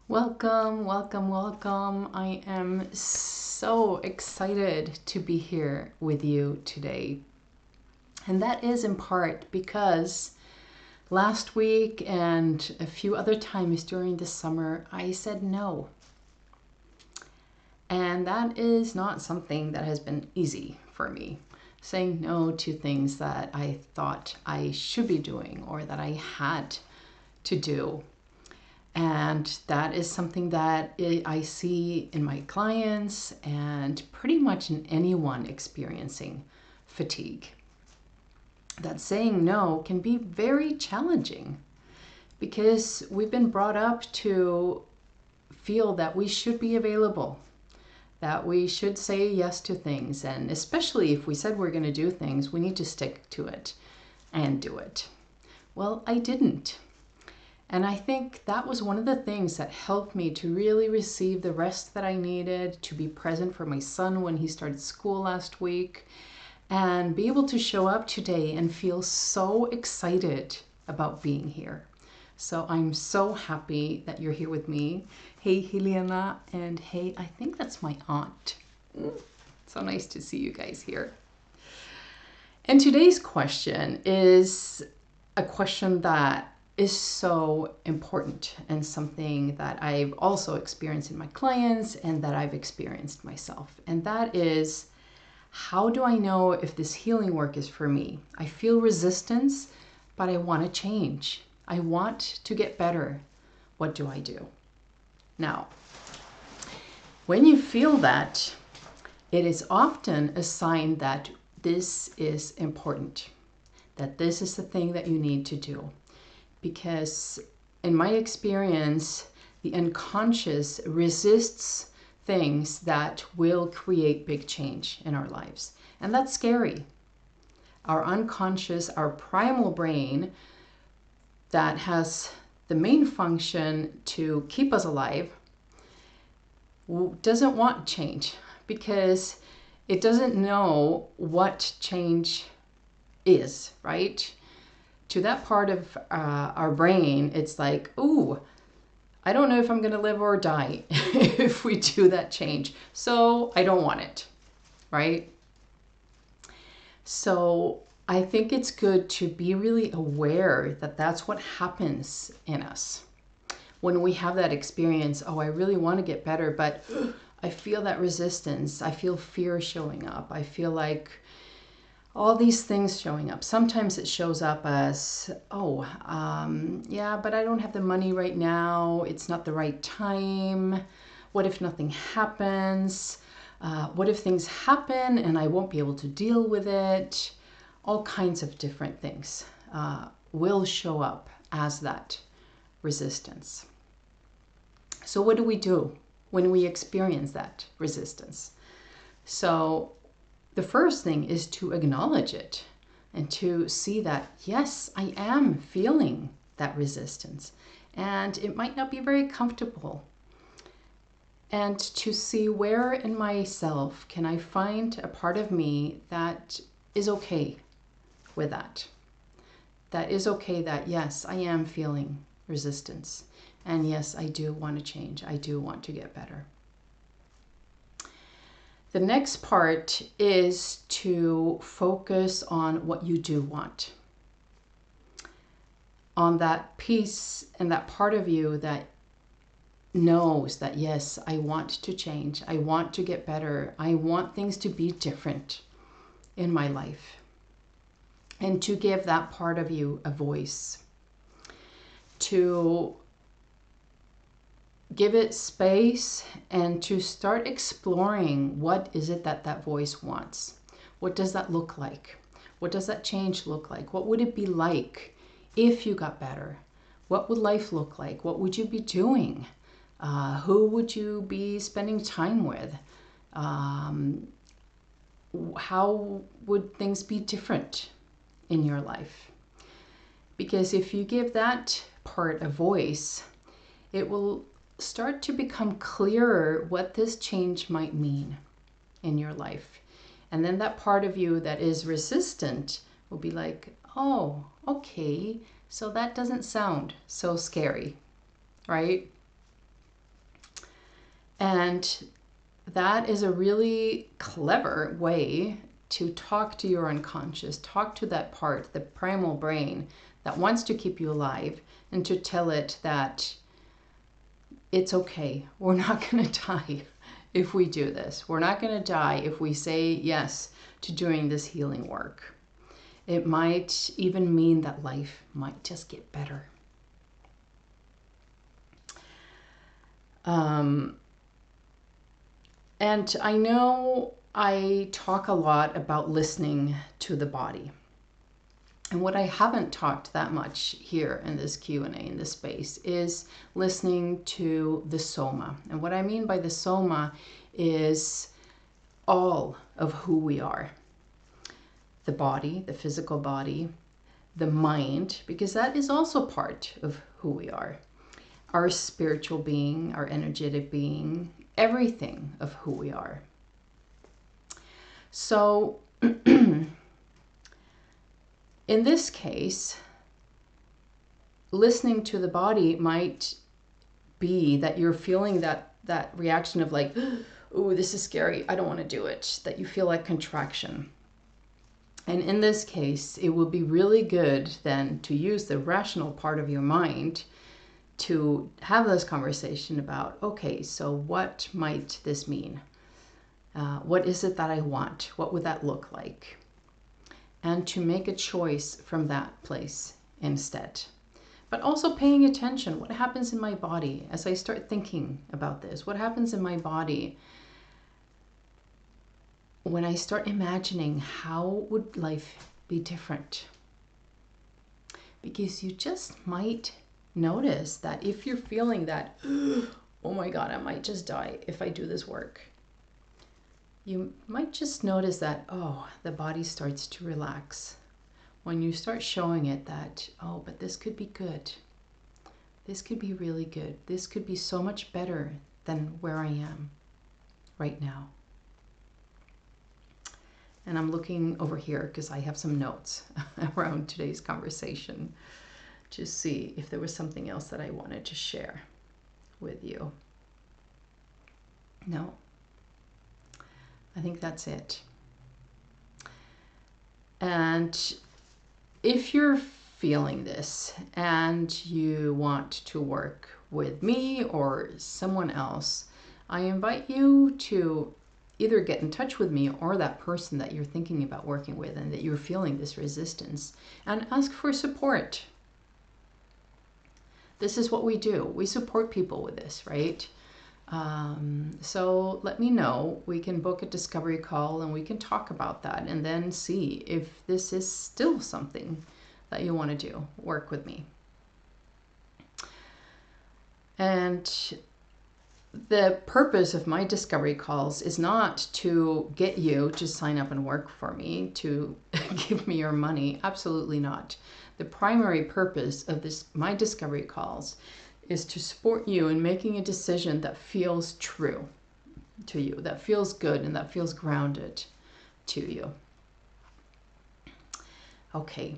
Welcome, welcome, welcome. I am so excited to be here with you today. And that is in part because last week and a few other times during the summer, I said no. And that is not something that has been easy for me. Saying no to things that I thought I should be doing or that I had to do. And that is something that I see in my clients and pretty much in anyone experiencing fatigue. That saying no can be very challenging because we've been brought up to feel that we should be available, that we should say yes to things. And especially if we said we're going to do things, we need to stick to it and do it. Well, I didn't. And I think that was one of the things that helped me to really receive the rest that I needed, to be present for my son when he started school last week, and be able to show up today and feel so excited about being here. So I'm so happy that you're here with me. Hey, Helena, and hey, I think that's my aunt. So nice to see you guys here. And today's question is a question that is so important and something that I've also experienced in my clients and that I've experienced myself. And that is, how do I know if this healing work is for me? I feel resistance, but I want to change. I want to get better. What do I do? Now, when you feel that, it is often a sign that this is important, that this is the thing that you need to do. Because in my experience, the unconscious resists things that will create big change in our lives. And that's scary. Our unconscious, our primal brain that has the main function to keep us alive, doesn't want change because it doesn't know what change is, right? To that part of our brain, it's like, ooh, I don't know if I'm going to live or die if we do that change. So I don't want it, right? So I think it's good to be really aware that that's what happens in us. When we have that experience, oh, I really want to get better, but I feel that resistance. I feel fear showing up. I feel like all these things showing up. Sometimes it shows up as, yeah, but I don't have the money right now. It's not the right time. What if nothing happens? What if things happen and I won't be able to deal with it? All kinds of different things will show up as that resistance. So what do we do when we experience that resistance? So the first thing is to acknowledge it and to see that, yes, I am feeling that resistance and it might not be very comfortable. And to see where in myself can I find a part of me that is okay with that. That is okay that, yes, I am feeling resistance. And yes, I do want to change. I do want to get better. The next part is to focus on what you do want. On that piece and that part of you that knows that, yes, I want to change. I want to get better. I want things to be different in my life. And to give that part of you a voice. To give it space and to start exploring what is it that that voice wants. What does that look like? What does that change look like? What would it be like if you got better? What would life look like? What would you be doing? Who would you be spending time with? How would things be different in your life? Because if you give that part a voice, it will start to become clearer what this change might mean in your life. And then that part of you that is resistant will be like, oh, okay, so that doesn't sound so scary, right? And that is a really clever way to talk to your unconscious, talk to that part, the primal brain that wants to keep you alive, and to tell it that it's okay. We're not going to die if we do this. We're not going to die if we say yes to doing this healing work. It might even mean that life might just get better. And I know I talk a lot about listening to the body. And what I haven't talked that much here in this Q&A, in this space, is listening to the soma. And what I mean by the soma is all of who we are. The body, the physical body, the mind, because that is also part of who we are. Our spiritual being, our energetic being, everything of who we are. So in this case, listening to the body might be that you're feeling that reaction of like, oh, this is scary, I don't want to do it, that you feel like contraction. And in this case, it will be really good then to use the rational part of your mind to have this conversation about, okay, so what might this mean? What is it that I want? What would that look like? And to make a choice from that place instead. But also paying attention, what happens in my body as I start thinking about this? What happens in my body when I start imagining how would life be different? Because you just might notice that if you're feeling that, oh my God, I might just die if I do this work, you might just notice that, oh, the body starts to relax. When you start showing it that, oh, but this could be good. This could be really good. This could be so much better than where I am right now. And I'm looking over here because I have some notes around today's conversation to see if there was something else that I wanted to share with you. No, I think that's it. And if you're feeling this and you want to work with me or someone else, I invite you to either get in touch with me or that person that you're thinking about working with and that you're feeling this resistance, and ask for support. This is what we do. We support people with this, right? So let me know. We can book a discovery call and we can talk about that and then see if this is still something that you want to do. Work with me. And the purpose of my discovery calls is not to get you to sign up and work for me, to give me your money. Absolutely not. The primary purpose of my discovery calls is to support you in making a decision that feels true to you, that feels good and that feels grounded to you. Okay,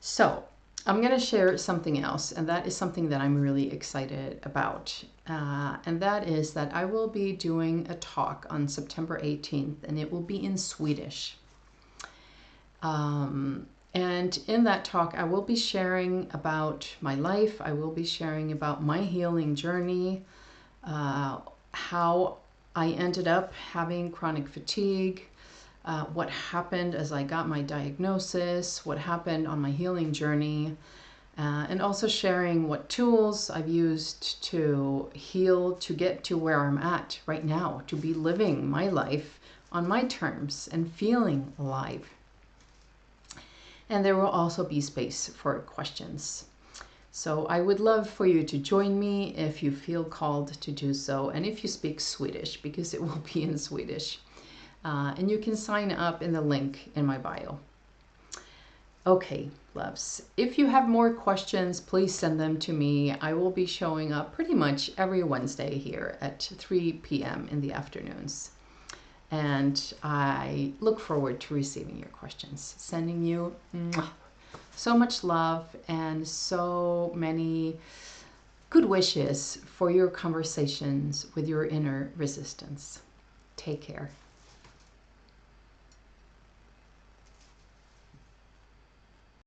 so I'm going to share something else, and that is something that I'm really excited about. And that is that I will be doing a talk on September 18th, and it will be in Swedish. And in that talk, I will be sharing about my life. I will be sharing about my healing journey, how I ended up having chronic fatigue, what happened as I got my diagnosis, what happened on my healing journey, and also sharing what tools I've used to heal, to get to where I'm at right now, to be living my life on my terms and feeling alive. And there will also be space for questions. So I would love for you to join me if you feel called to do so, and if you speak Swedish, because it will be in Swedish. And you can sign up in the link in my bio. Okay, loves. If you have more questions, please send them to me. I will be showing up pretty much every Wednesday here at 3 p.m. in the afternoons. And I look forward to receiving your questions. Sending you so much love and so many Good wishes for your conversations with your inner resistance. Take care.